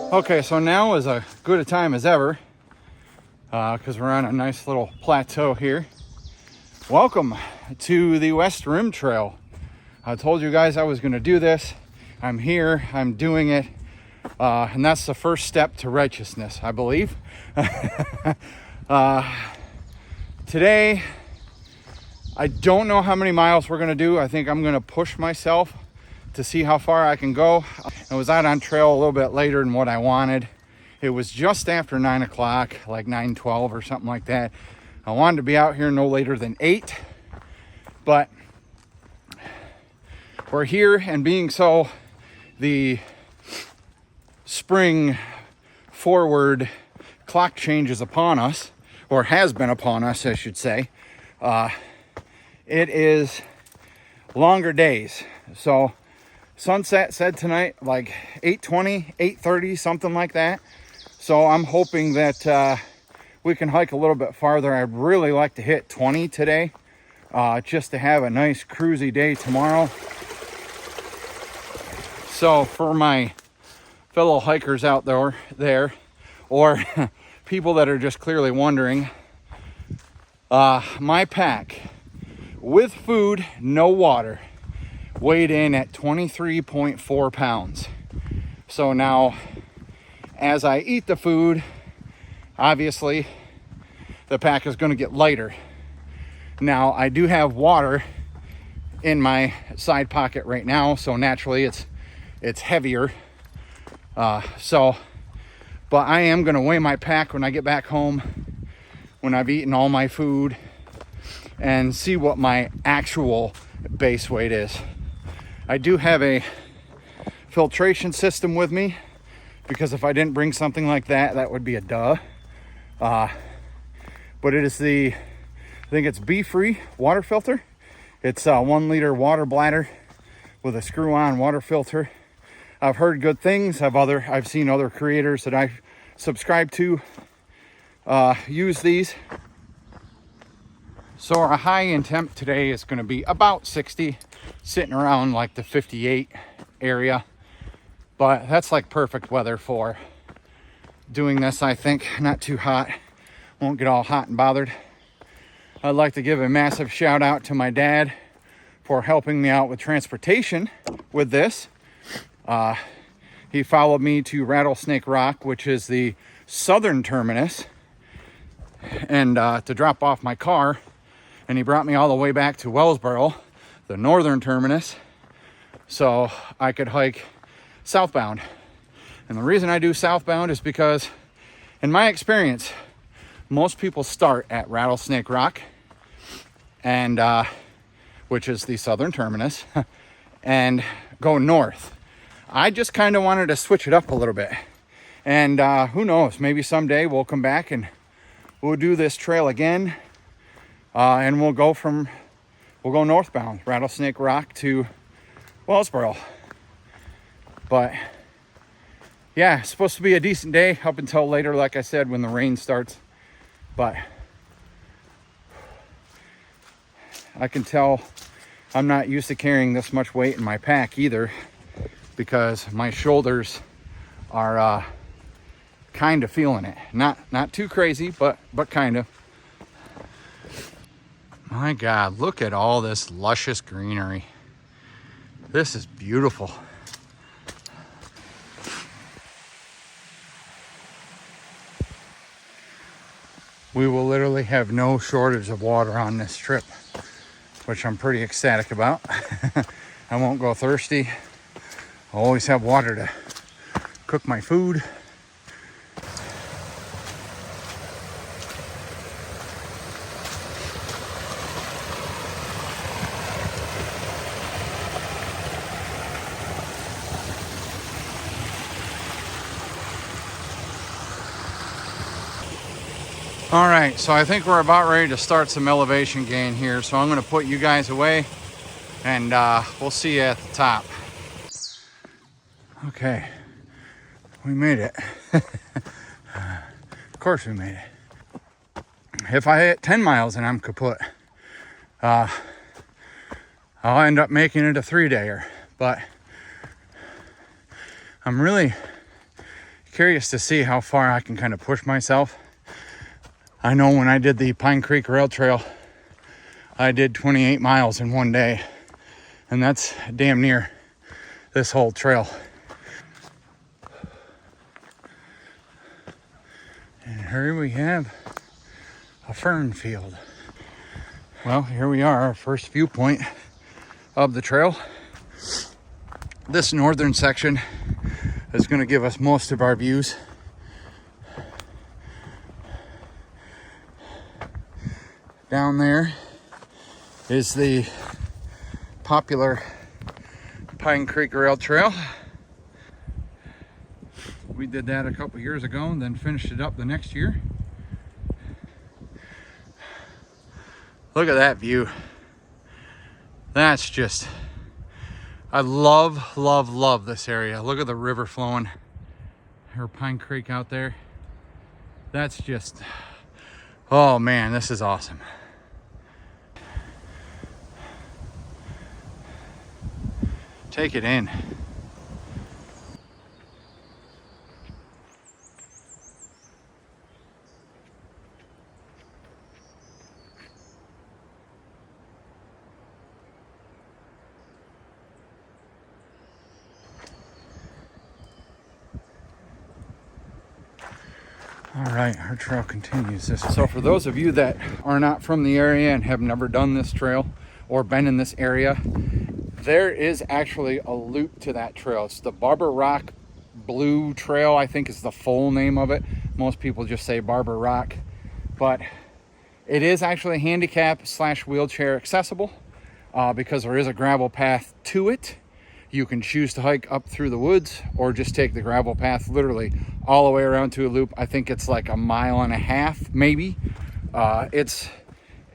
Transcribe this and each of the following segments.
Okay, so now is as good a time as ever because we're on a nice little plateau here. Welcome to the West Rim Trail. I told you guys I was going to do this. I'm here, I'm doing it, and that's the first step to righteousness, I believe. Today, I don't know how many miles we're going to do. I think I'm going to push myself to see how far I can go. I was out on trail a little bit later than what I wanted. It was just after 9 o'clock, like 9:12 or something like that. I wanted to be out here no later than 8, but we're here, and being so, the spring forward clock change is upon us, or has been upon us, I should say. It is longer days. So sunset said tonight like 8:20, 8:30, something like that. So I'm hoping that we can hike a little bit farther. I'd really like to hit 20 today, just to have a nice cruisy day tomorrow. So for my fellow hikers out there, or people that are just clearly wondering, my pack with food, no water, weighed in at 23.4 pounds. So now, as I eat the food, obviously the pack is going to get lighter. Now, I do have water in my side pocket right now, so naturally it's heavier. But I am going to weigh my pack when I get back home, when I've eaten all my food, and see what my actual base weight is. I do have a filtration system with me, because if I didn't bring something like that, that would be a duh. But it is I think it's Be-Free water filter. It's a 1 liter water bladder with a screw-on water filter. I've heard good things. I've seen other creators that I subscribe to use these. So our high in temp today is going to be about 60, sitting around like the 58 area. But that's like perfect weather for doing this, I think. Not too hot. Won't get all hot and bothered. I'd like to give a massive shout out to my dad for helping me out with transportation with this. He followed me to Rattlesnake Rock, which is the southern terminus, and to drop off my car. And he brought me all the way back to Wellsboro, the northern terminus, so I could hike southbound. And the reason I do southbound is because, in my experience, most people start at Rattlesnake Rock, and which is the southern terminus, and go north. I just kind of wanted to switch it up a little bit. And who knows, maybe someday we'll come back and we'll do this trail again. And we'll go northbound, Rattlesnake Rock to Wellsboro. But yeah, it's supposed to be a decent day up until later, like I said, when the rain starts. But I can tell I'm not used to carrying this much weight in my pack either, because my shoulders are kind of feeling it. Not too crazy, but kind of. My God, look at all this luscious greenery. This is beautiful. We will literally have no shortage of water on this trip, which I'm pretty ecstatic about. I won't go thirsty. I'll always have water to cook my food. All right, so I think we're about ready to start some elevation gain here. So I'm going to put you guys away, and we'll see you at the top. Okay, we made it. Of course we made it. If I hit 10 miles and I'm kaput, I'll end up making it a 3-dayer. But I'm really curious to see how far I can kind of push myself. I know when I did the Pine Creek Rail Trail, I did 28 miles in one day, and that's damn near this whole trail. And here we have a fern field. Well, here we are, our first viewpoint of the trail. This northern section is going to give us most of our views. Down there is the popular Pine Creek Rail Trail. We did that a couple years ago and then finished it up the next year. Look at that view. That's just, I love this area. Look at the river flowing. Or Pine Creek out there. That's just, oh man, this is awesome. Take it in. All right, our trail continues this way. So for those of you that are not from the area and have never done this trail or been in this area, there is actually a loop to that trail. It's the Barber Rock Blue Trail, I think is the full name of it. Most people just say Barber Rock, but it is actually handicap / wheelchair accessible because there is a gravel path to it. You can choose to hike up through the woods or just take the gravel path literally all the way around to a loop. I think it's like 1.5 miles, maybe. It's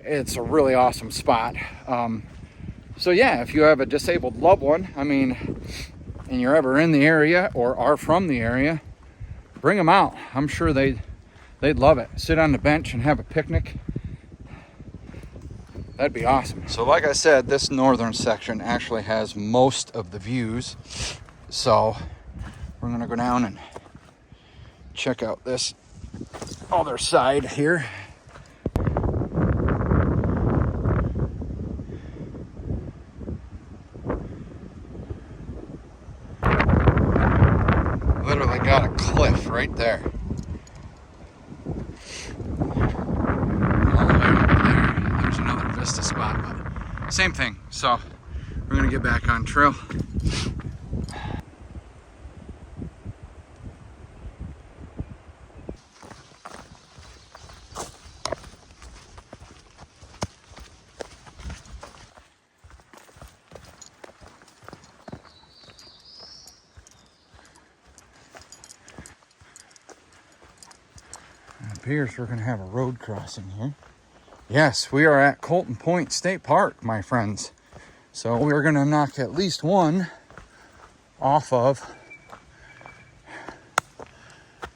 a really awesome spot. So yeah, if you have a disabled loved one, I mean, and you're ever in the area or are from the area, bring them out. I'm sure they'd love it. Sit on the bench and have a picnic. That'd be awesome. So like I said, this northern section actually has most of the views. So we're gonna go down and check out this other side here. Literally got a cliff right there. All the way over there. There's another vista spot, but same thing. So we're gonna get back on trail. It appears we're going to have a road crossing here. Yes, we are at Colton Point State Park, my friends. So we're going to knock at least one off of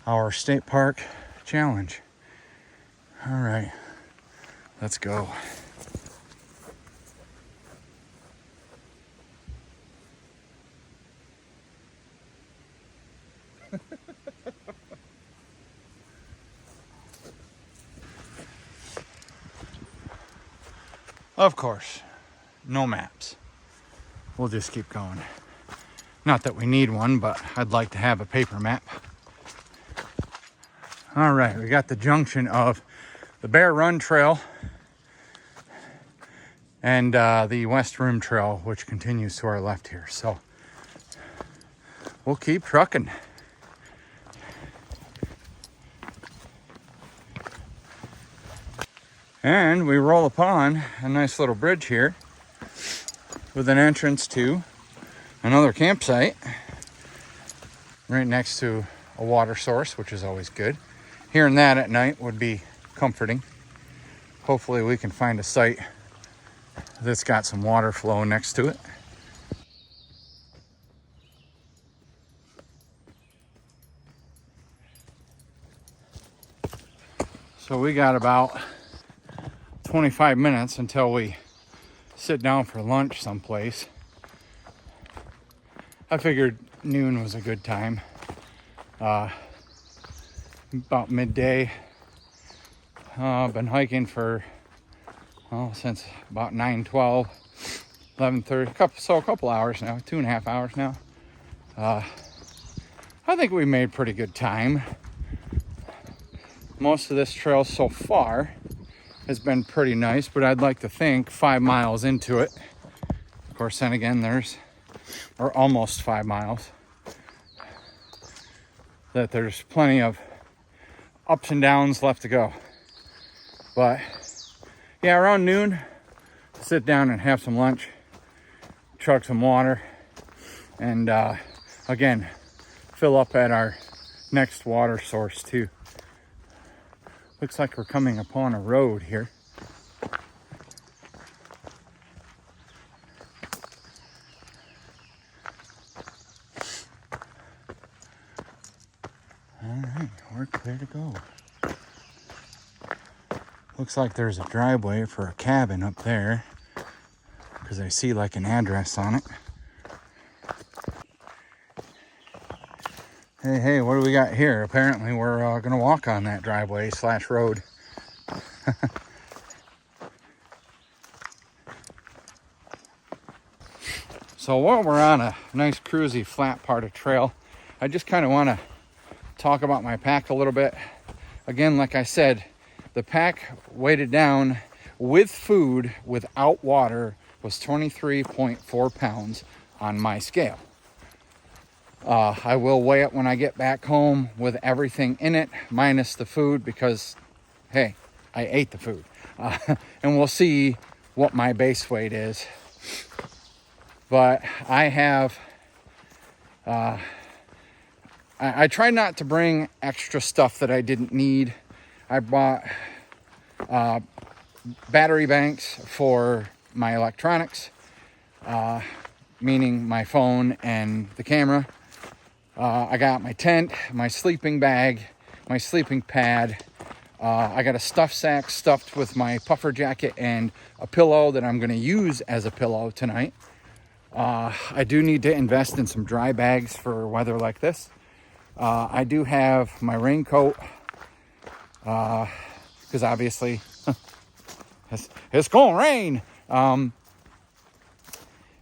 our state park challenge. All right, let's go. Of course, no maps. We'll just keep going. Not that we need one, but I'd like to have a paper map. All right, we got the junction of the Bear Run Trail and the West Rim Trail, which continues to our left here. So we'll keep trucking. And we roll upon a nice little bridge here with an entrance to another campsite right next to a water source, which is always good. Hearing that at night would be comforting. Hopefully we can find a site that's got some water flow next to it. So we got about 25 minutes until we sit down for lunch someplace. I figured noon was a good time. about midday. I've been hiking for, well, since about 9:12, 11:30, a couple hours now, 2.5 hours now. I think we made pretty good time. Most of this trail so far has been pretty nice, but I'd like to think 5 miles into it. Of course, then again, or almost 5 miles, that there's plenty of ups and downs left to go. But yeah, around noon, sit down and have some lunch, chug some water, and again, fill up at our next water source too. Looks like we're coming upon a road here. All right, we're clear to go. Looks like there's a driveway for a cabin up there, because I see like an address on it. Hey, what do we got here? Apparently we're gonna walk on that driveway / road. So while we're on a nice cruisy flat part of trail, I just kind of want to talk about my pack a little bit. Again, like I said, the pack weighted down with food without water was 23.4 pounds on my scale. I will weigh it when I get back home with everything in it, minus the food, because, hey, I ate the food. And we'll see what my base weight is. But I have, I tried not to bring extra stuff that I didn't need. I bought battery banks for my electronics, meaning my phone and the camera. I got my tent, my sleeping bag, my sleeping pad. I got a stuff sack stuffed with my puffer jacket and a pillow that I'm going to use as a pillow tonight. I do need to invest in some dry bags for weather like this. I do have my raincoat, because obviously it's going to rain.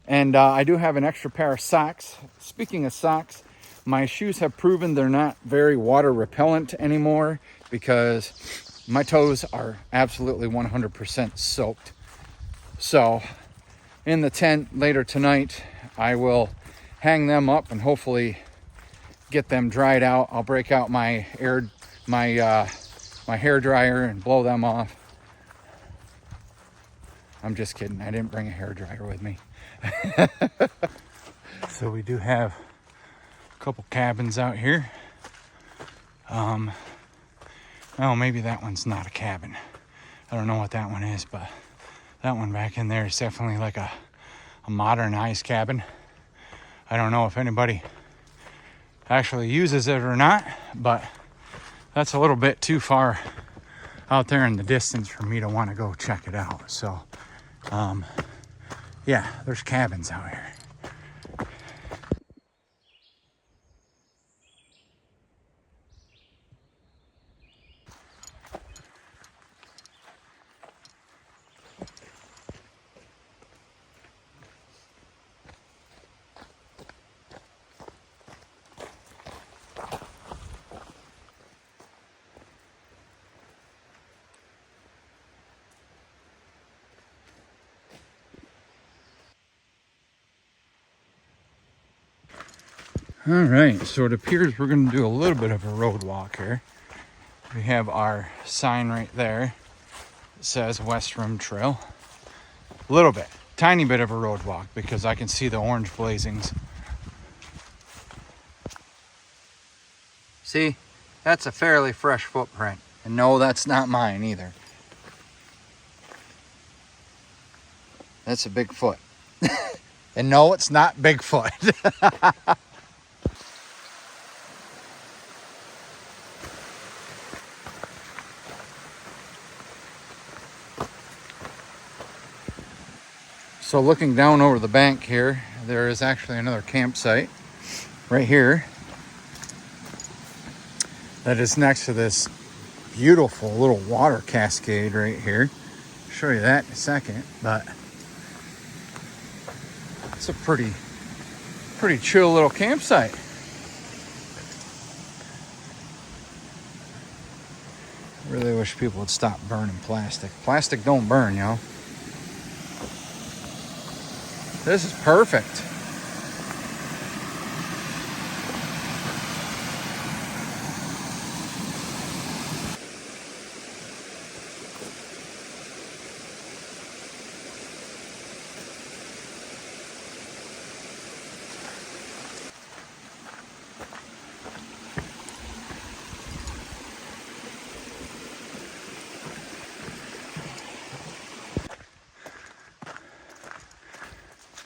And I do have an extra pair of socks. Speaking of socks, my shoes have proven they're not very water repellent anymore, because my toes are absolutely 100% soaked. So in the tent later tonight, I will hang them up and hopefully get them dried out. I'll break out my hair dryer and blow them off. I'm just kidding. I didn't bring a hair dryer with me. So we do have a couple cabins out here. Oh, maybe that one's not a cabin. I don't know what that one is, but that one back in there is definitely like a modernized cabin. I don't know if anybody actually uses it or not, but that's a little bit too far out there in the distance for me to want to go check it out. So, yeah, there's cabins out here. All right, so it appears we're going to do a little bit of a road walk here. We have our sign right there. It says West Rim Trail. A little bit, tiny bit of a road walk, because I can see the orange blazings. See, that's a fairly fresh footprint. And no, that's not mine either. That's a Bigfoot. And no, it's not Bigfoot. So looking down over the bank here, there is actually another campsite right here. that is next to this beautiful little water cascade right here. I'll show you that in a second, but it's a pretty chill little campsite. I really wish people would stop burning plastic. Plastic don't burn, yo. This is perfect.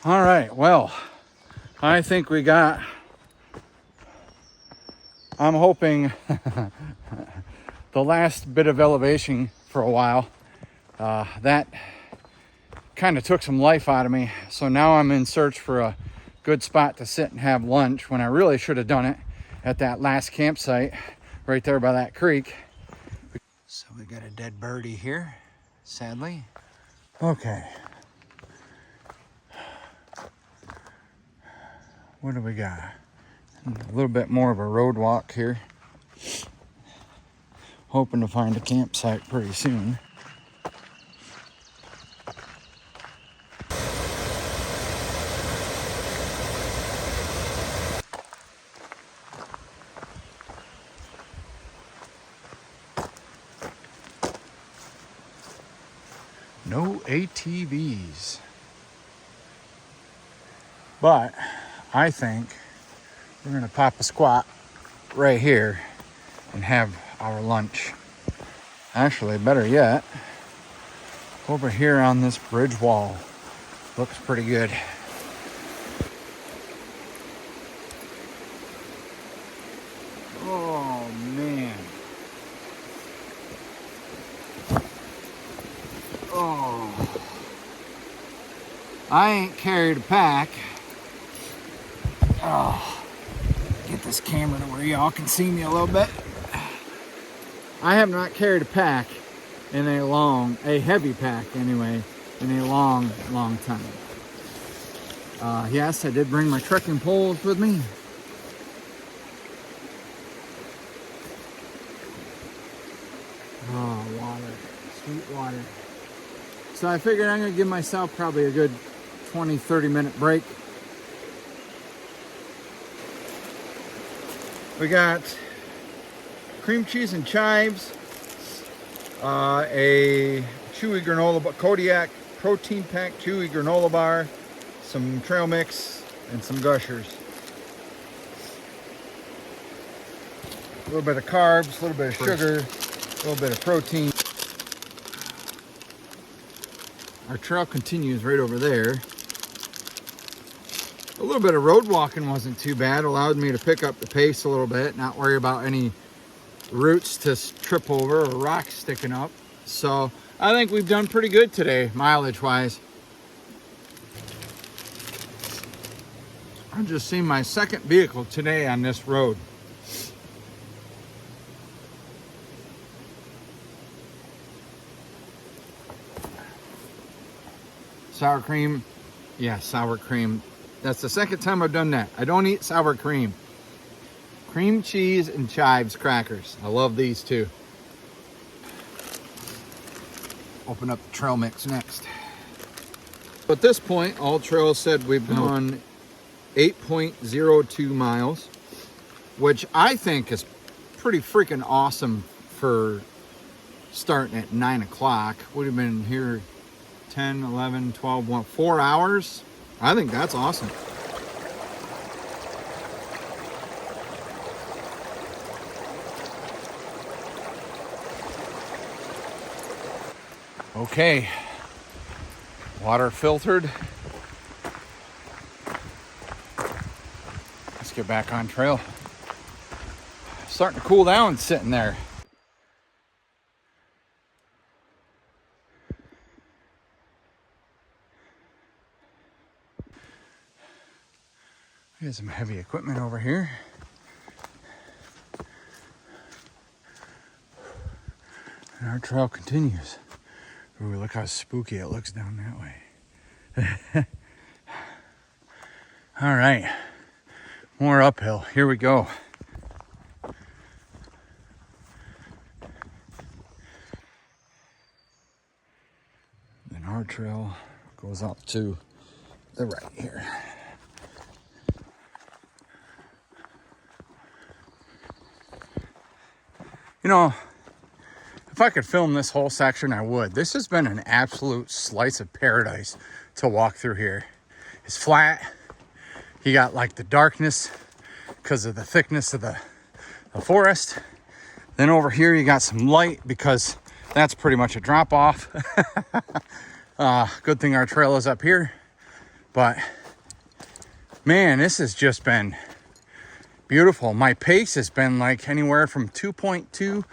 All right, well, I think we got, I'm hoping, the last bit of elevation for a while. That kind of took some life out of me. So now I'm in search for a good spot to sit and have lunch, when I really should have done it at that last campsite right there by that creek. So we got a dead birdie here, sadly. Okay. What do we got? A little bit more of a road walk here. Hoping to find a campsite pretty soon. No ATVs. But I think we're gonna pop a squat right here and have our lunch. Actually, better yet, over here on this bridge wall. Looks pretty good. Oh man. Oh. I ain't carried a pack. Oh, get this camera to where y'all can see me a little bit. I have not carried a pack in a heavy pack anyway, in a long time. Yes, I did bring my trekking poles with me. Oh, water, sweet water. So I figured I'm gonna give myself probably a good 20-30 minute break. We got cream cheese and chives, a chewy granola bar, Kodiak protein pack chewy granola bar, some trail mix, and some Gushers. A little bit of carbs, a little bit of sugar, a little bit of protein. Our trail continues right over there. A little bit of road walking wasn't too bad. Allowed me to pick up the pace a little bit, not worry about any roots to trip over or rocks sticking up. So I think we've done pretty good today, mileage wise. I've just seen my second vehicle today on this road. Sour cream. Yeah, sour cream. That's the second time I've done that. I don't eat sour cream. Cream cheese and chives crackers. I love these too. Open up the trail mix next. At this point, All Trails said we've gone 8.02 miles, which I think is pretty freaking awesome for starting at 9 o'clock. Would have been here 10, 11, 12, 4 hours. I think that's awesome. Okay, water filtered. Let's get back on trail. Starting to cool down sitting there. We got some heavy equipment over here. And our trail continues. Ooh, look how spooky it looks down that way. All right, more uphill. Here we go. Then our trail goes up to the right here. You know, if I could film this whole section, I would. This has been an absolute slice of paradise to walk through here. It's flat. You got like the darkness because of the thickness of the forest. Then over here you got some light because that's pretty much a drop off. Good thing our trail is up here. But man, this has just been beautiful. My pace has been like anywhere from 2.2 to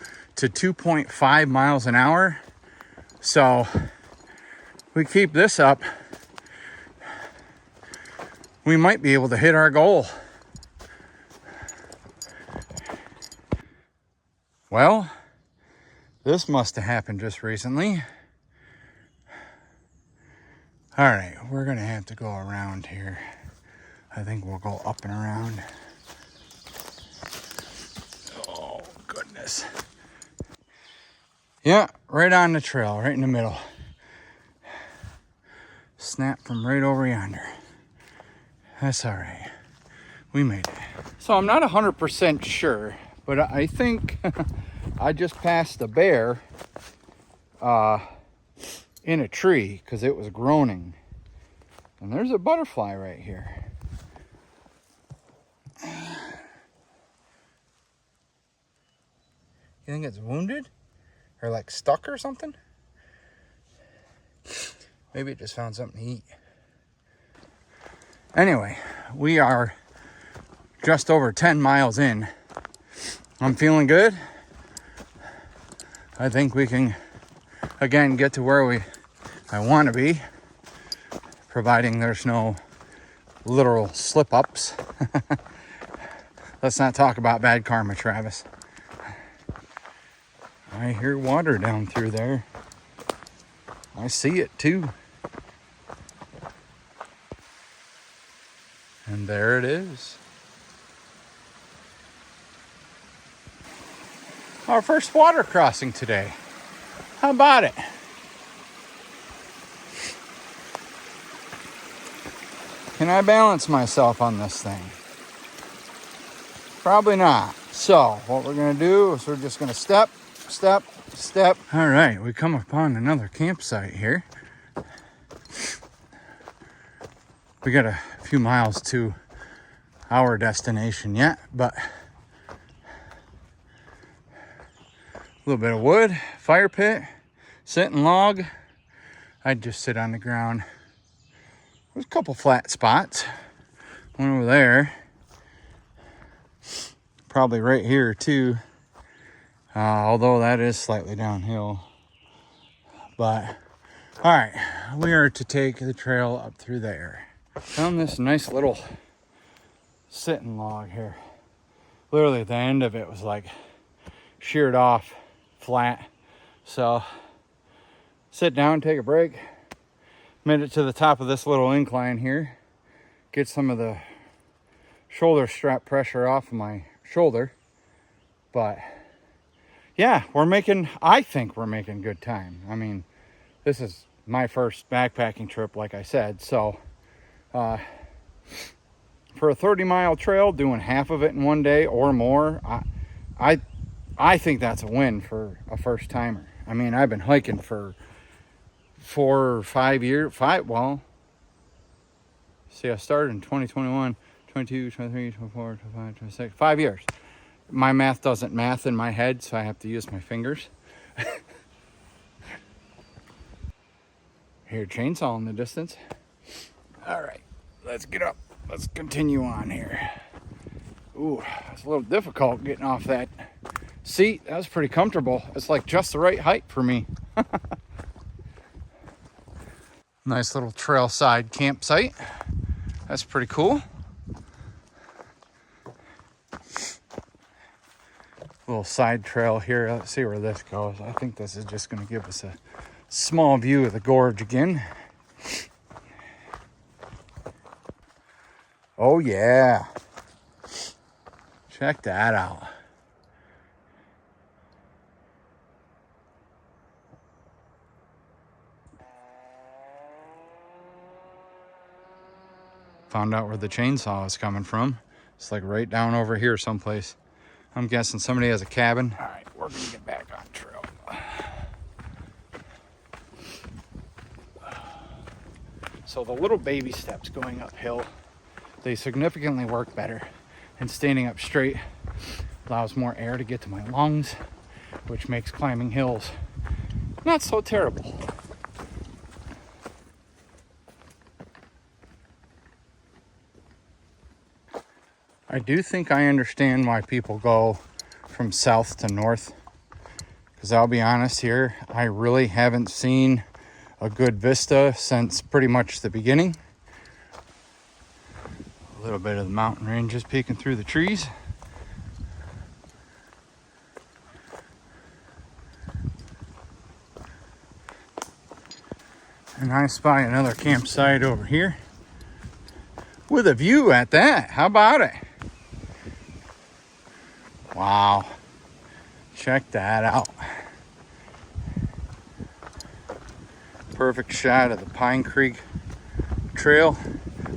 2.5 miles an hour. So we keep this up, we might be able to hit our goal. Well, this must have happened just recently. All right, we're gonna have to go around here. I think we'll go up and around. Oh, goodness. Yeah, right on the trail, right in the middle. Snap from right over yonder. That's all right. We made it. So I'm not 100% sure, but I think I just passed a bear in a tree because it was groaning. And there's a butterfly right here. You think it's wounded? Or like stuck or something? Maybe it just found something to eat. Anyway, we are just over 10 miles in. I'm feeling good. I think we can, again, get to where I want to be, providing there's no literal slip-ups. Let's not talk about bad karma, Travis. I hear water down through there. I see it too. And there it is. Our first water crossing today. How about it? Can I balance myself on this thing? Probably not. So what we're gonna do is we're just gonna step. All right, we come upon another campsite here. We got a few miles to our destination yet, but a little bit of wood, fire pit, sitting log. I'd just sit on the ground. There's a couple flat spots. One over there. Probably right here too. Although that is slightly downhill. But, all right, we are to take the trail up through there. Found this nice little sitting log here. Literally the end of it was like sheared off flat. So, sit down, take a break. Made it to the top of this little incline here. Get some of the shoulder strap pressure off of my shoulder. But yeah, I think we're making good time. I mean, this is my first backpacking trip, like I said. So, for a 30-mile trail, doing half of it in one day or more, I think that's a win for a first timer. I mean, I've been hiking for 4 or 5 years. I started in 2021, 22, 23, 24, 25, 26, 5 years. My math doesn't math in my head, so I have to use my fingers. Hear a chainsaw in the distance. All right, let's get up. Let's continue on here. Ooh, it's a little difficult getting off that seat. That was pretty comfortable. It's like just the right height for me. Nice little trailside campsite. That's pretty cool. little side trail here. Let's see where this goes. I think this is just going to give us a small view of the gorge again. Oh yeah, check that out. Found out where the chainsaw is coming from. It's like right down over here someplace. I'm guessing somebody has a cabin. All right, we're gonna get back on trail. So the little baby steps going uphill, they significantly work better. And standing up straight allows more air to get to my lungs, which makes climbing hills not so terrible. I do think I understand why people go from south to north, because I'll be honest here, I really haven't seen a good vista since pretty much the beginning. A little bit of the mountain ranges peeking through the trees. And I spy another campsite over here with a view at that. How about it? Wow. Check that out. Perfect shot of the Pine Creek Trail.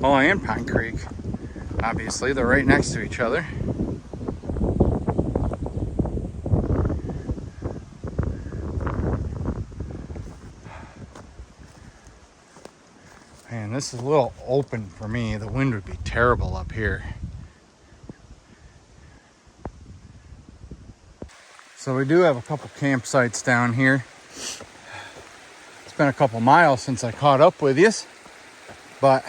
Oh, and Pine Creek. Obviously, they're right next to each other. Man, this is a little open for me. The wind would be terrible up here. So we do have a couple campsites down here. It's been a couple miles since I caught up with you, but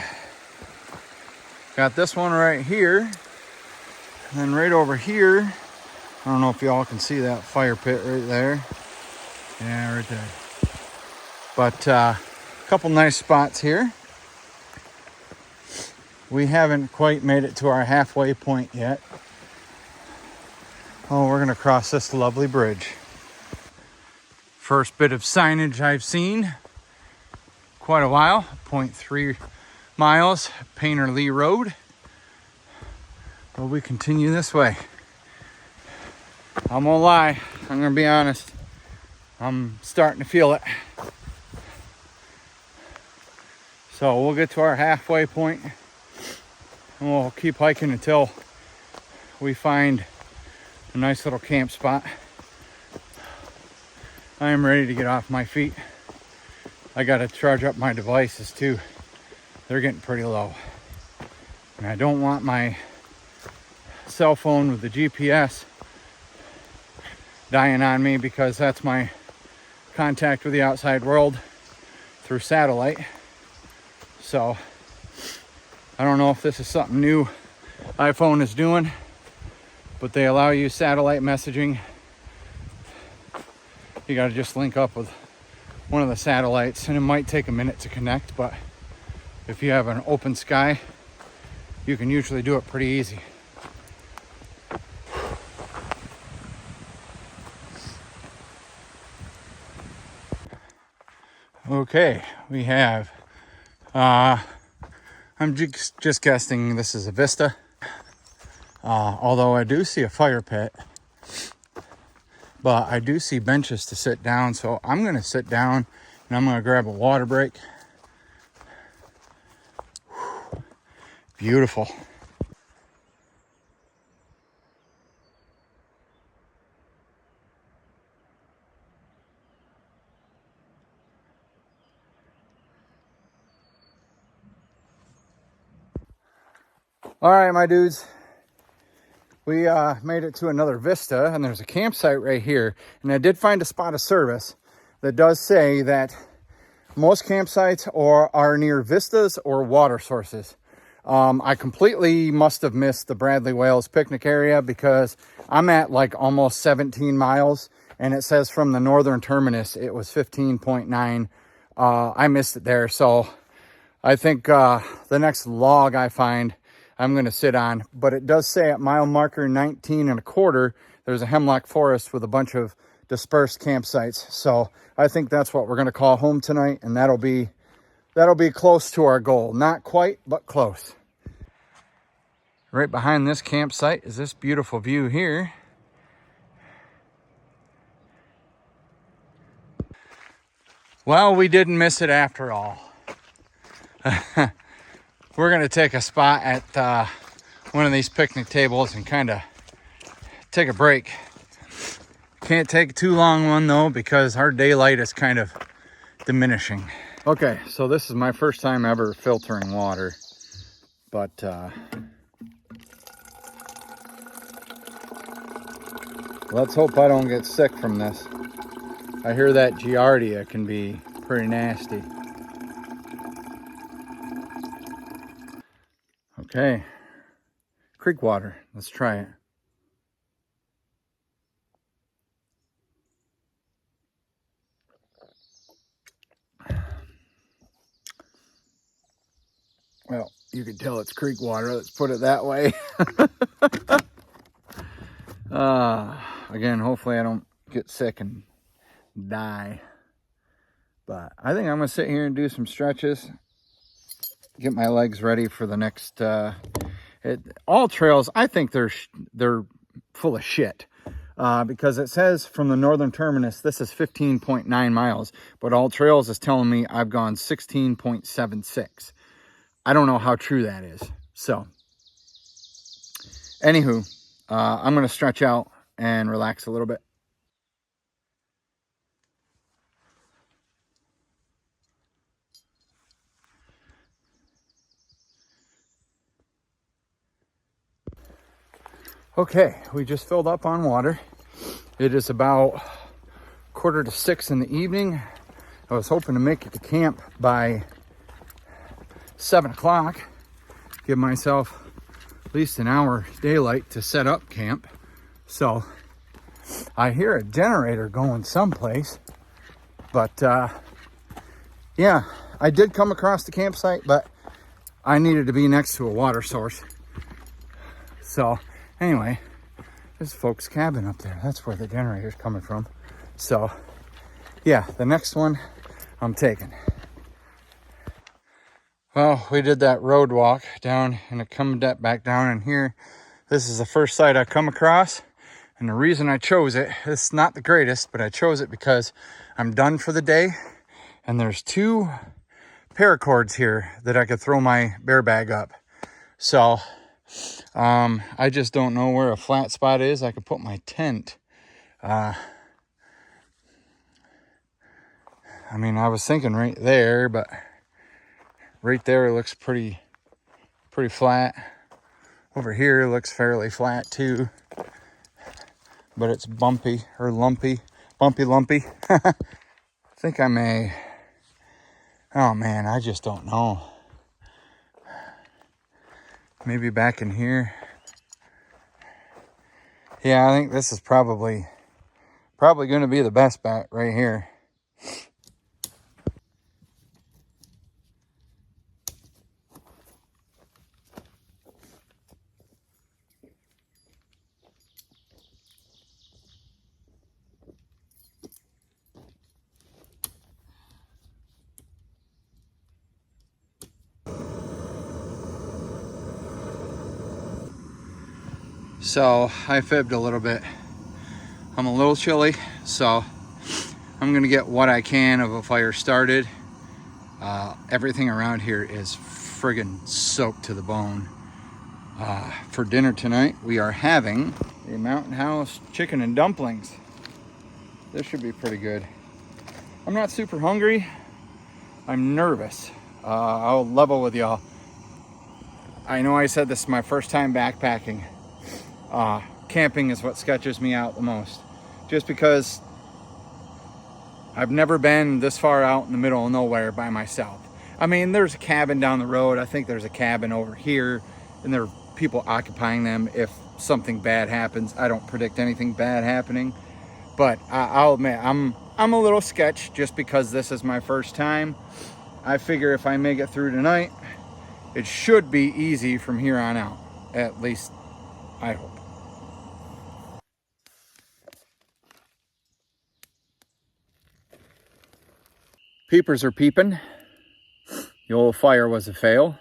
got this one right here, and then right over here, I don't know if y'all can see that fire pit right there. Yeah, right there. But a couple nice spots here. We haven't quite made it to our halfway point yet. Oh, we're gonna cross this lovely bridge. First bit of signage I've seen quite a while. 0.3 miles, Painter Lee Road. But we continue this way. I'm gonna lie, I'm gonna be honest. I'm starting to feel it. So we'll get to our halfway point and we'll keep hiking until we find a nice little camp spot. I am ready to get off my feet. I gotta charge up my devices too. They're getting pretty low. And I don't want my cell phone with the GPS dying on me, because that's my contact with the outside world through satellite. So I don't know if this is something new iPhone is doing, but they allow you satellite messaging. You got to just link up with one of the satellites, and it might take a minute to connect, but if you have an open sky, you can usually do it pretty easy. Okay, we have, I'm just guessing this is a vista. Although I do see a fire pit, but I do see benches to sit down. So I'm going to sit down and I'm going to grab a water break. Whew. Beautiful. All right, my dudes. We made it to another vista, and there's a campsite right here. And I did find a spot of service that does say that most campsites are near vistas or water sources. I completely must have missed the Bradley Whales picnic area, because I'm at like almost 17 miles, and it says from the northern terminus it was 15.9. I missed it there, so I think the next log I find I'm going to sit on. But it does say at mile marker 19 1/4 there's a hemlock forest with a bunch of dispersed campsites. So I think that's what we're going to call home tonight, and that'll be close to our goal. Not quite, but close. Right behind this campsite is this beautiful view here. Well, we didn't miss it after all. We're going to take a spot at one of these picnic tables and kind of take a break. Can't take a too long one though, because our daylight is kind of diminishing. Okay, so this is my first time ever filtering water, but let's hope I don't get sick from this. I hear that Giardia can be pretty nasty. Okay, creek water, let's try it. Well, you can tell it's creek water, let's put it that way. Again, hopefully I don't get sick and die. But I think I'm gonna sit here and do some stretches, get my legs ready for the next all trails. I think they're full of shit, because it says from the northern terminus this is 15.9 miles, but All Trails is telling me I've gone 16.76. I don't know how true that is. So anywho, I'm gonna stretch out and relax a little bit. Okay, we just filled up on water. It is about 5:45 in the evening. I was hoping to make it to camp by 7 o'clock. Give myself at least an hour daylight to set up camp. So I hear a generator going someplace. But yeah, I did come across the campsite, but I needed to be next to a water source. So anyway, there's folks' cabin up there. That's where the generator's coming from. So yeah, the next one I'm taking. Well, we did that road walk down and it come back down in here. This is the first site I come across. And the reason I chose it, it's not the greatest, but I chose it because I'm done for the day. And there's 2 paracords here that I could throw my bear bag up. So I just don't know where a flat spot is. I could put my tent. I mean, I was thinking right there, but right there looks pretty flat. Over here looks fairly flat too, but it's bumpy or lumpy. I think I may, oh man, I just don't know. Maybe back in here. Yeah, I think this is probably going to be the best bet right here. So I fibbed a little bit. I'm a little chilly, so I'm gonna get what I can of a fire started. Everything around here is friggin' soaked to the bone. For dinner tonight, we are having a Mountain House chicken and dumplings. This should be pretty good. I'm not super hungry. I'm nervous. I'll level with y'all. I know I said this is my first time backpacking. Camping is what sketches me out the most, just because I've never been this far out in the middle of nowhere by myself. I mean, there's a cabin down the road. I think there's a cabin over here, and there are people occupying them if something bad happens. I don't predict anything bad happening, but I'll admit I'm a little sketched just because this is my first time. I figure if I make it through tonight, it should be easy from here on out. At least I hope. Peepers are peeping. The old fire was a fail.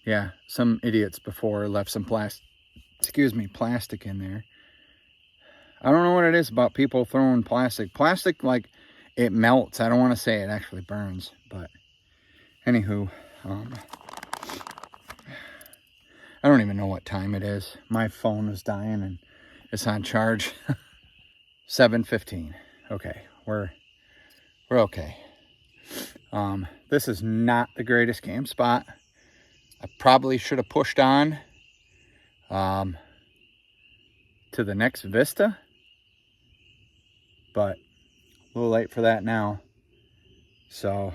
Yeah, some idiots before left some plastic in there. I don't know what it is about people throwing plastic. Plastic, like, it melts. I don't want to say it actually burns, but anywho, I don't even know what time it is. My phone is dying and it's on charge. 7:15. Okay, we're okay. This is not the greatest camp spot. I probably should have pushed on to the next vista, but a little late for that now. So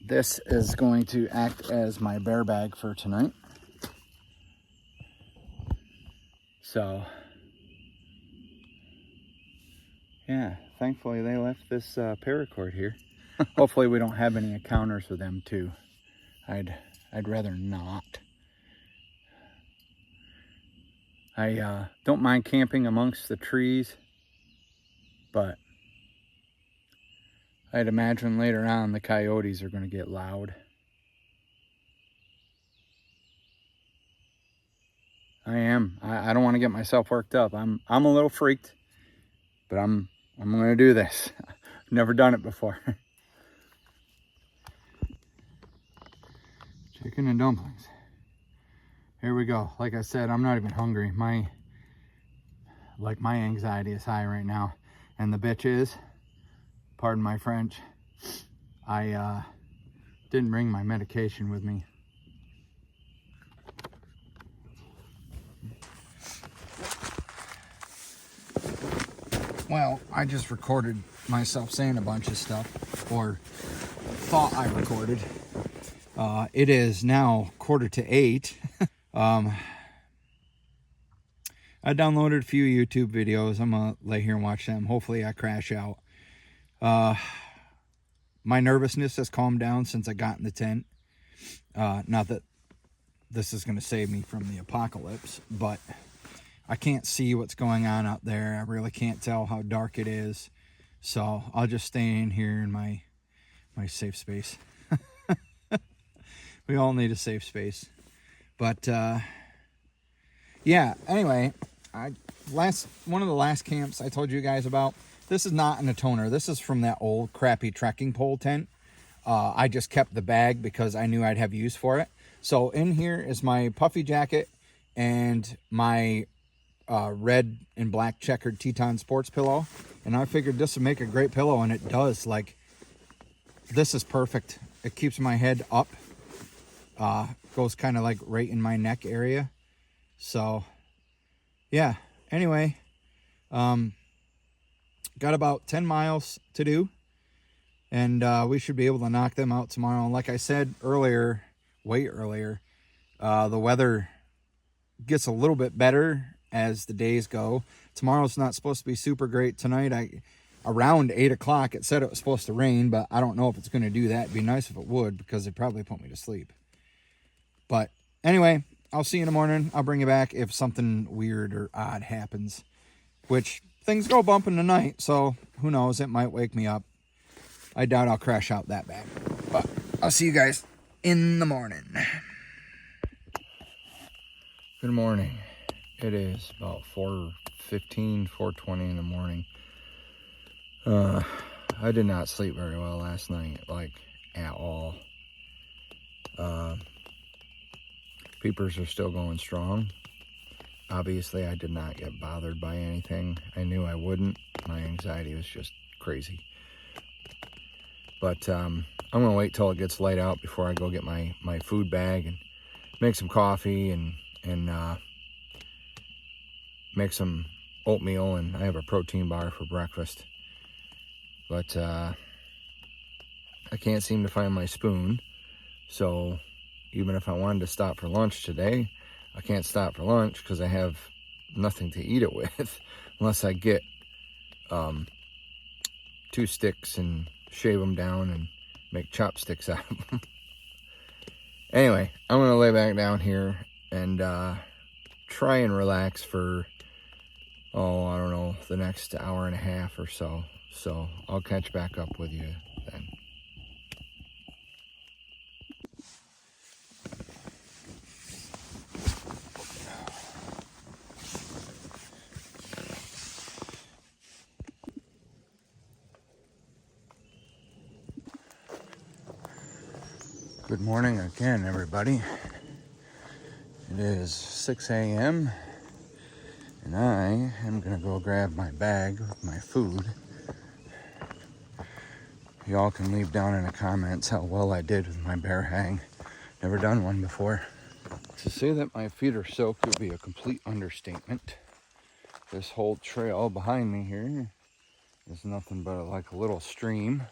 this is going to act as my bear bag for tonight. So yeah, thankfully they left this paracord here. Hopefully we don't have any encounters with them too. I'd rather not. I don't mind camping amongst the trees, but I'd imagine later on the coyotes are going to get loud. I am. I don't want to get myself worked up. I'm a little freaked, but I'm going to do this. I've never done it before. Chicken and dumplings. Here we go. Like I said, I'm not even hungry. My anxiety is high right now. And the bitch is, pardon my French, I didn't bring my medication with me. Well, I just recorded myself saying a bunch of stuff, or thought I recorded. It is now 7:45. I downloaded a few YouTube videos. I'm gonna lay here and watch them. Hopefully I crash out. My nervousness has calmed down since I got in the tent. Not that this is gonna save me from the apocalypse, but I can't see what's going on out there. I really can't tell how dark it is. So I'll just stay in here in my safe space. We all need a safe space. But yeah, anyway, one of the last camps I told you guys about, this is not in a toner. This is from that old crappy trekking pole tent. I just kept the bag because I knew I'd have use for it. So in here is my puffy jacket and my red and black checkered Teton sports pillow. And I figured this would make a great pillow, and it does. Like, this is perfect. It keeps my head up. Goes kind of like right in my neck area. So yeah, anyway, got about 10 miles to do, and we should be able to knock them out tomorrow. And like I said earlier, way earlier, the weather gets a little bit better as the days go. Tomorrow's not supposed to be super great. Tonight, around 8 o'clock, it said it was supposed to rain, but I don't know if it's going to do that. It'd be nice if it would, because it'd probably put me to sleep. But anyway, I'll see you in the morning. I'll bring you back if something weird or odd happens, which things go bumping tonight, so who knows? It might wake me up. I doubt I'll crash out that bad, but I'll see you guys in the morning. Good morning. It is about 4:15, 4:20 in the morning. I did not sleep very well last night, like, at all. Peepers are still going strong. Obviously, I did not get bothered by anything. I knew I wouldn't. My anxiety was just crazy. But I'm going to wait till it gets light out before I go get my food bag and make some coffee and make some oatmeal, and I have a protein bar for breakfast. But I can't seem to find my spoon, so even if I wanted to stop for lunch today, I can't stop for lunch because I have nothing to eat it with unless I get 2 sticks and shave them down and make chopsticks out of them. Anyway, I'm going to lay back down here and try and relax for oh, I don't know, the next hour and a half or so. So I'll catch back up with you then. Good morning again, everybody. It is 6 a.m. and I am gonna go grab my bag with my food. Y'all can leave down in the comments how well I did with my bear hang. Never done one before. To say that my feet are soaked would be a complete understatement. This whole trail behind me here is nothing but like a little stream.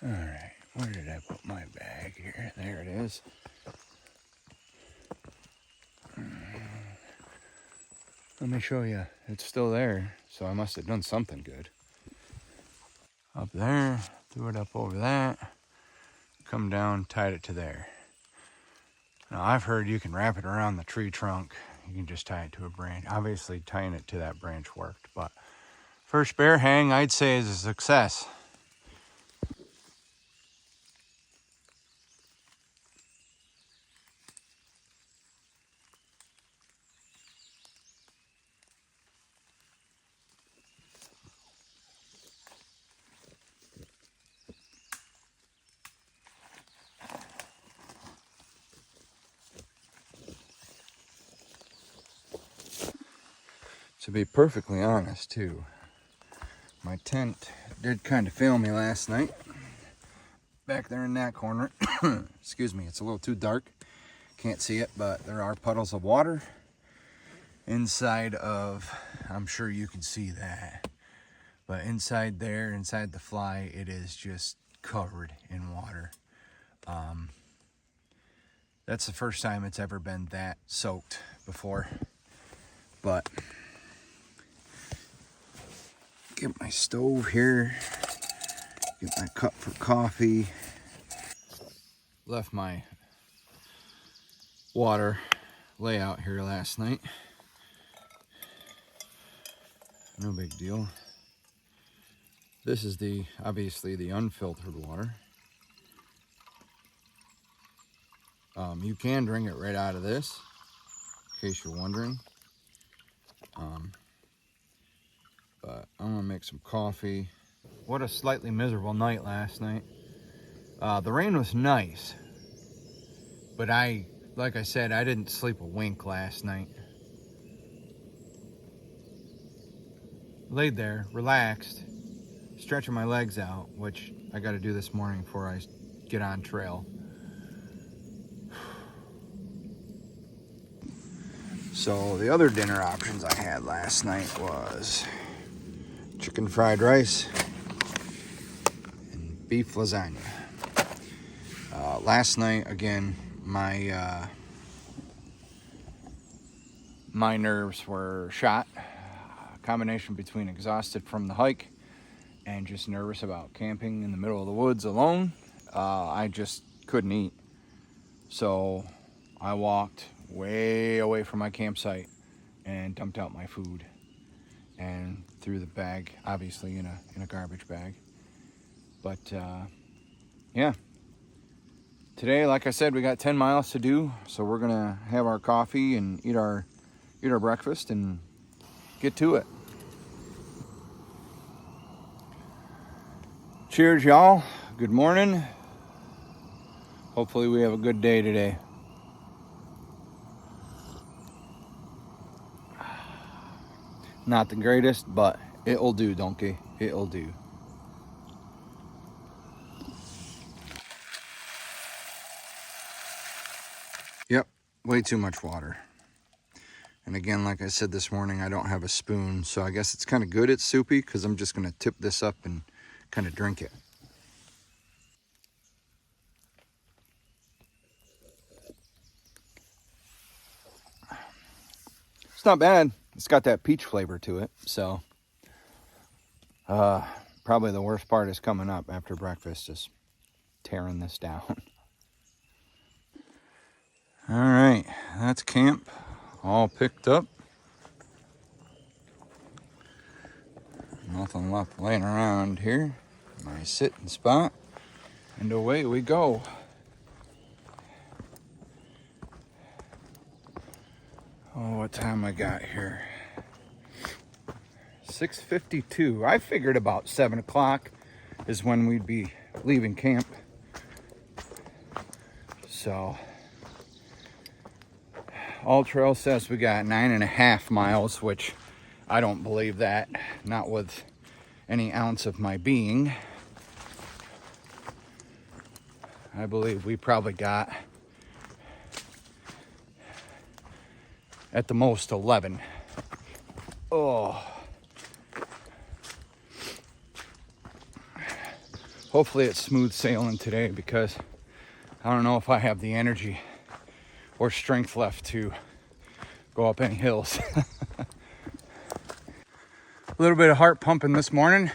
All right, where did I put my bag here? There it is. Let me show you. It's still there, so I must have done something good. Up there, threw it up over that, come down, tied it to there. Now I've heard you can wrap it around the tree trunk. You can just tie it to a branch. Obviously tying it to that branch worked, but first bear hang I'd say is a success. To be perfectly honest too, my tent did kind of fail me last night. Back there in that corner, excuse me, it's a little too dark. Can't see it, but there are puddles of water inside of, I'm sure you can see that. But inside there, inside the fly, it is just covered in water. That's the first time it's ever been that soaked before. But get my stove here, get my cup for coffee. Left my water layout here last night. No big deal. This is obviously the unfiltered water. You can drink it right out of this, in case you're wondering. But I'm gonna make some coffee. What a slightly miserable night last night. The rain was nice, but like I said, I didn't sleep a wink last night. Laid there, relaxed, stretching my legs out, which I gotta do this morning before I get on trail. So the other dinner options I had last night was chicken fried rice and beef lasagna. Last night, again, my nerves were shot. A combination between exhausted from the hike and just nervous about camping in the middle of the woods alone. I just couldn't eat. So I walked way away from my campsite and dumped out my food and threw the bag, obviously in a garbage bag. But yeah, today, like I said, we got 10 miles to do, so we're gonna have our coffee and eat our breakfast and get to it. Cheers, y'all. Good morning. Hopefully we have a good day today. Not the greatest, but it'll do, donkey. It'll do. Yep, way too much water. And again, like I said this morning, I don't have a spoon, so I guess it's kind of good it's soupy because I'm just going to tip this up and kind of drink it. It's not bad. It's got that peach flavor to it, so probably the worst part is coming up after breakfast, just tearing this down. All right, that's camp all picked up. Nothing left laying around here. My sitting spot. And away we go. Oh, what time I got here? 6:52. I figured about 7 o'clock is when we'd be leaving camp. So, All Trail says we got 9.5 miles, which I don't believe that, not with any ounce of my being. I believe we probably got at the most 11. Oh. Hopefully it's smooth sailing today, because I don't know if I have the energy or strength left to go up any hills. A little bit of heart pumping this morning.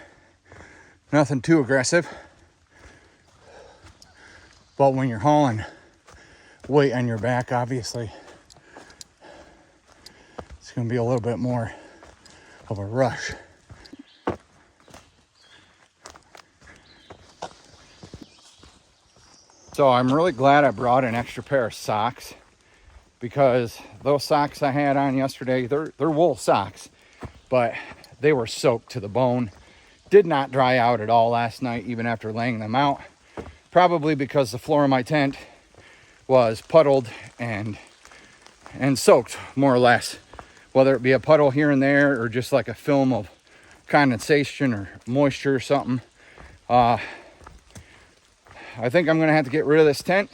Nothing too aggressive. But when you're hauling weight on your back, obviously, it's going to be a little bit more of a rush. So I'm really glad I brought an extra pair of socks, because those socks I had on yesterday, they're wool socks, but they were soaked to the bone. Did not dry out at all last night, even after laying them out. Probably because the floor of my tent was puddled and soaked, more or less. Whether it be a puddle here and there, or just like a film of condensation or moisture or something. I think I'm gonna have to get rid of this tent,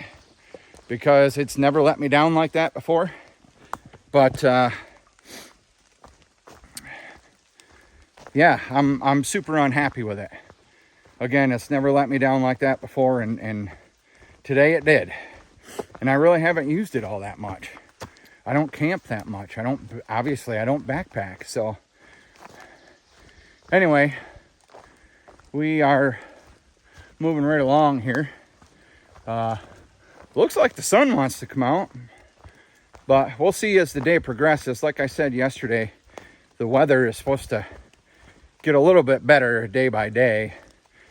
because it's never let me down like that before. But yeah, I'm super unhappy with it. Again, it's never let me down like that before, and today it did. And I really haven't used it all that much. I don't camp that much. Obviously I don't backpack. So anyway, we are moving right along here. Looks like the sun wants to come out, but we'll see as the day progresses. Like I said yesterday, the weather is supposed to get a little bit better day by day.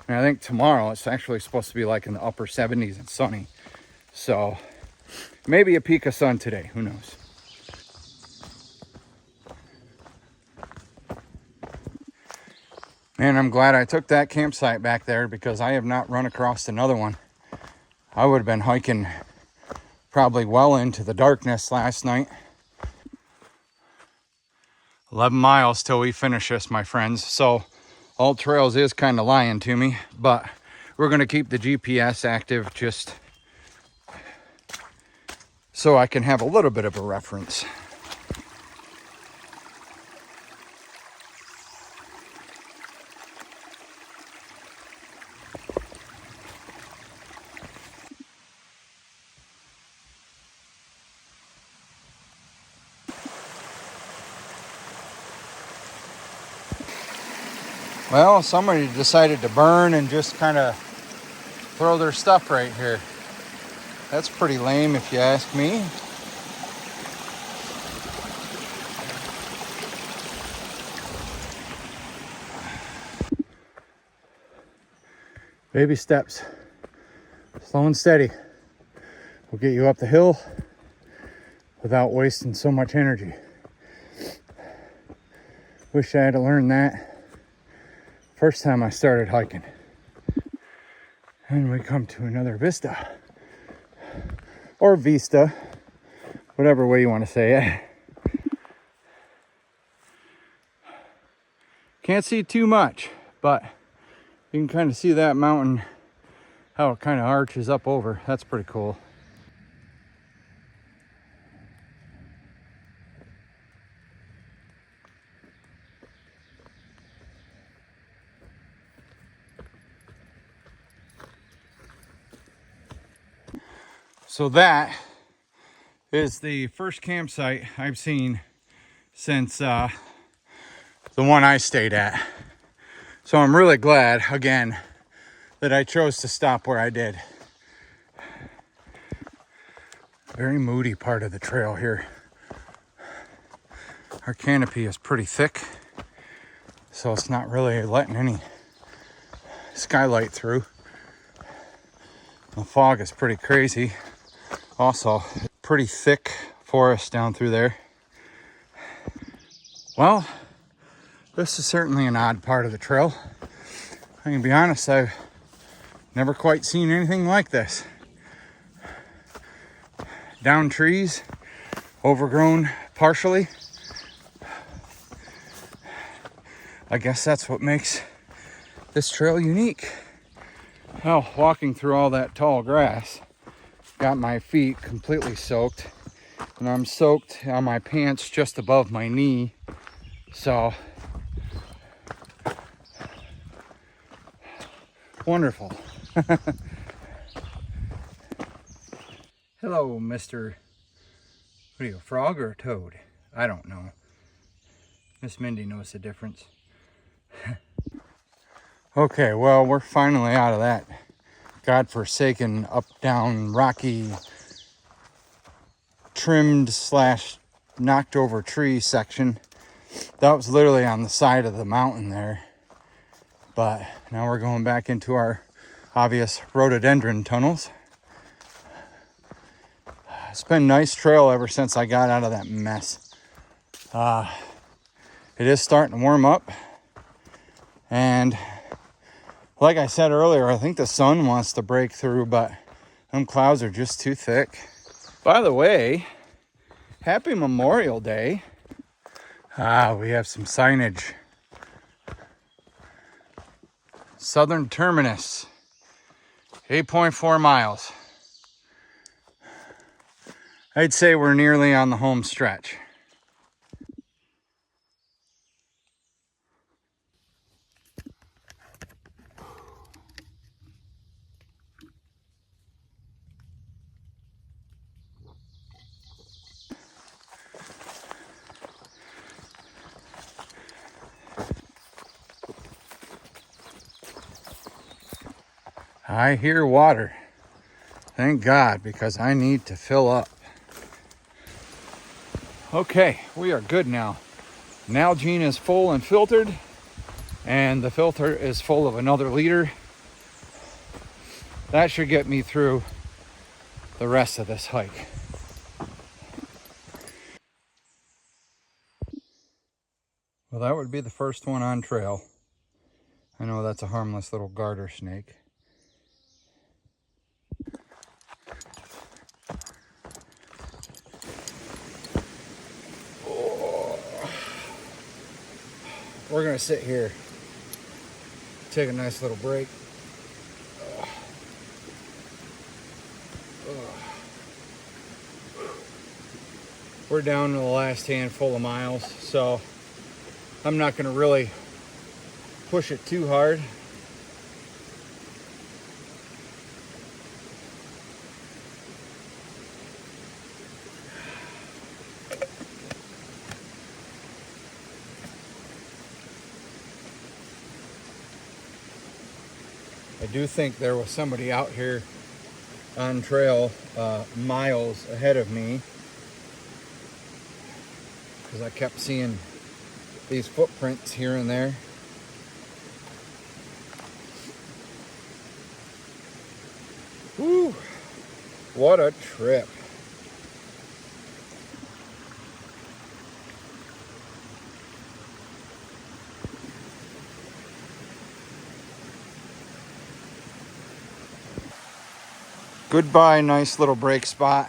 And I think tomorrow it's actually supposed to be like in the upper 70s and sunny. So maybe a peak of sun today, who knows? Man, I'm glad I took that campsite back there, because I have not run across another one. I would have been hiking probably well into the darkness last night. 11 miles till we finish this, my friends. So All Trails is kind of lying to me, but we're going to keep the GPS active just so I can have a little bit of a reference. Well, somebody decided to burn and just kind of throw their stuff right here. That's pretty lame, if you ask me. Baby steps, slow and steady, will get you up the hill without wasting so much energy. Wish I had learned that first time I started hiking. And we come to another vista, or vista, whatever way you want to say it. Can't see too much, but you can kind of see that mountain, how it kind of arches up over. That's pretty cool. So that is the first campsite I've seen since the one I stayed at. So I'm really glad, again, that I chose to stop where I did. Very moody part of the trail here. Our canopy is pretty thick, so it's not really letting any skylight through. The fog is pretty crazy. Also, pretty thick forest down through there. Well, this is certainly an odd part of the trail. I can be honest, I've never quite seen anything like this. Down trees, overgrown partially. I guess that's what makes this trail unique. Well, walking through all that tall grass got my feet completely soaked, and I'm soaked on my pants just above my knee. So wonderful. Hello, Mr. What are you, a frog or a toad? I don't know. Miss Mindy knows the difference. Okay, well, we're finally out of that godforsaken up down rocky trimmed slash knocked over tree section. That was literally on the side of the mountain there. But now we're going back into our obvious rhododendron tunnels. It's been a nice trail ever since I got out of that mess. It is starting to warm up, and like I said earlier, I think the sun wants to break through, but them clouds are just too thick. By the way, happy Memorial Day. We have some signage. Southern Terminus, 8.4 miles. I'd say we're nearly on the home stretch. I hear water. Thank God, because I need to fill up. Okay, we are good now. Nalgene is full and filtered, and the filter is full of another liter. That should get me through the rest of this hike. Well, that would be the first one on trail. I know that's a harmless little garter snake. We're gonna sit here, take a nice little break. We're down to the last handful of miles, so I'm not gonna really push it too hard. I do think there was somebody out here on trail miles ahead of me, because I kept seeing these footprints here and there. Whew, what a trip. Goodbye, nice little break spot.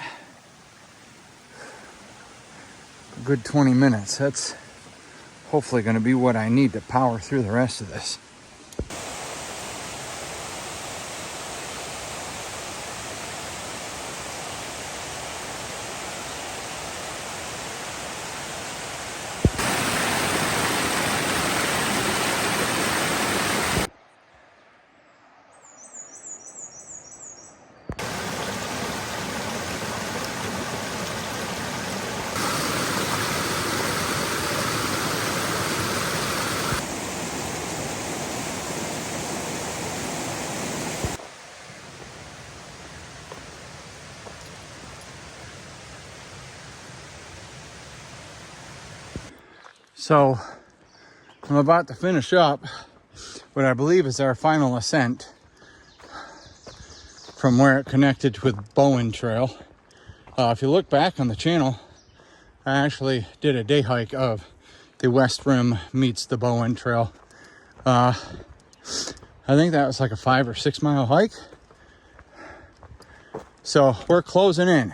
A good 20 minutes. That's hopefully going to be what I need to power through the rest of this. So I'm about to finish up what I believe is our final ascent from where it connected with Bowen Trail. If you look back on the channel, I actually did a day hike of the West Rim meets the Bowen Trail. I think that was like a 5 or 6 mile hike. So we're closing in.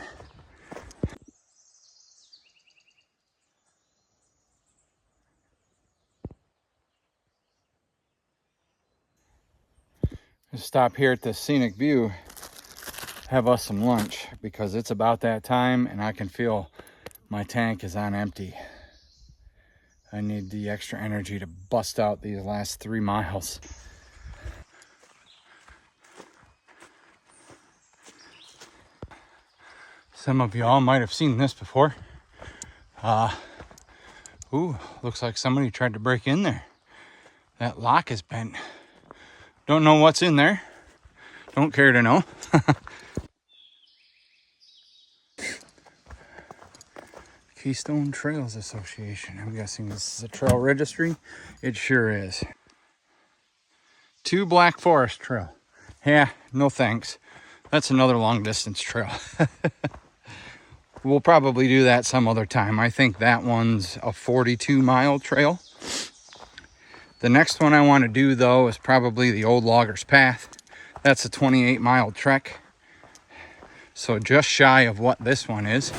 Let's stop here at the scenic view, have us some lunch, because it's about that time and I can feel my tank is on empty. I need the extra energy to bust out these last 3 miles. Some of y'all might have seen this before. Ooh, looks like somebody tried to break in there. That lock is bent. Don't know what's in there. Don't care to know. Keystone Trails Association. I'm guessing this is a trail registry. It sure is. 2 Black Forest Trail. Yeah, no thanks. That's another long distance trail. We'll probably do that some other time. I think that one's a 42 mile trail. The next one I want to do though is probably the Old Loggers Path. That's a 28 mile trek. So just shy of what this one is.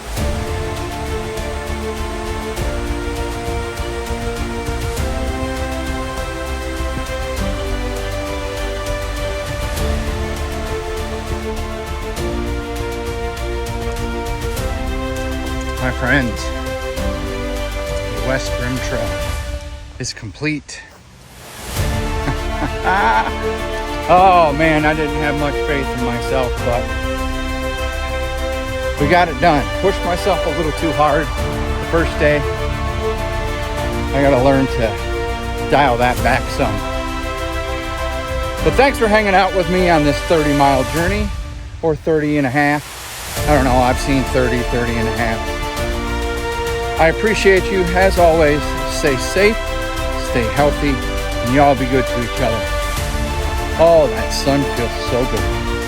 My friends, the West Rim Trail is complete. Oh man, I didn't have much faith in myself, but we got it done. Pushed myself a little too hard the first day. I gotta learn to dial that back some. But thanks for hanging out with me on this 30 mile journey, or 30 and a half. I don't know, I've seen 30 and a half. I appreciate you as always. Stay safe, stay healthy, and y'all be good to each other. Oh, that sun feels so good.